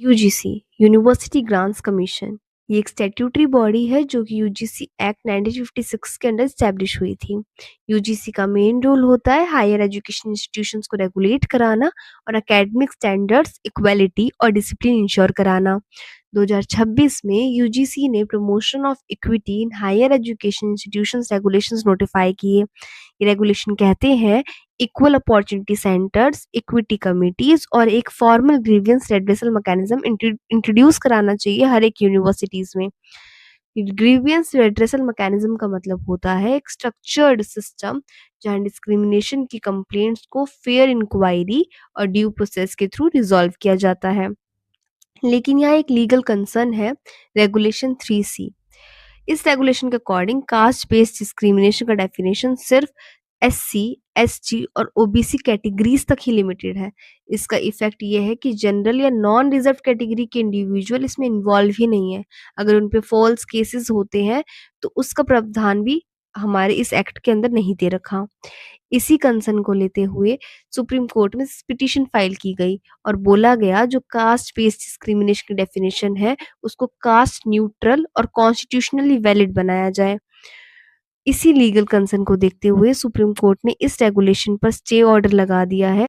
UGC university grants commission ये एक statutory body है जो कि यूजीसी एक्ट 1956 के अंडर स्टैब्लिश हुई थी। यूजीसी का मेन रोल होता है हायर एजुकेशन इंस्टीट्यूशंस को रेगुलेट कराना और एकेडमिक स्टैंडर्ड्स, इक्वालिटी और डिसिप्लिन इंश्योर कराना। 2026 में यूजीसी ने promotion of equity in higher education institutions regulations notify किए। ये रेगुलेशन कहते हैं equal opportunity centres, equity committees और एक formal grievance redressal mechanism introduce कराना चाहिए हर एक यूनिवर्सिटीज में। ग्रीवियंस रेड्रेसल मैकेनिज्म का मतलब होता है एक स्ट्रक्चर्ड सिस्टम जहां डिस्क्रिमिनेशन की कंप्लेंट्स को फेयर इंक्वायरी और ड्यू प्रोसेस के थ्रू रिजॉल्व किया जाता है। लेकिन यहाँ एक लीगल कंसर्न है, रेगुलेशन 3C। इस रेगुलेशन के अकॉर्डिंग कास्ट बेस्ड डिस्क्रिमिनेशन का डेफिनेशन सिर्फ एससी, एसटी और ओबीसी कैटेगरीज तक ही लिमिटेड है। इसका इफेक्ट ये है कि जनरल या नॉन रिजर्व कैटेगरी के इंडिविजुअल इसमें इन्वॉल्व ही नहीं है। अगर उन पे फॉल्स केसेस होते हैं तो उसका प्रावधान भी हमारे इस एक्ट के अंदर नहीं दे रखा। इसी कंसर्न को लेते हुए सुप्रीम कोर्ट में पिटीशन फाइल की गई और बोला गया जो कास्ट बेस्ड डिस्क्रिमिनेशन की डेफिनेशन है उसको कास्ट न्यूट्रल और कॉन्स्टिट्यूशनली वैलिड बनाया जाए। इसी लीगल कंसर्न को देखते हुए सुप्रीम कोर्ट ने इस रेगुलेशन पर स्टे ऑर्डर लगा दिया है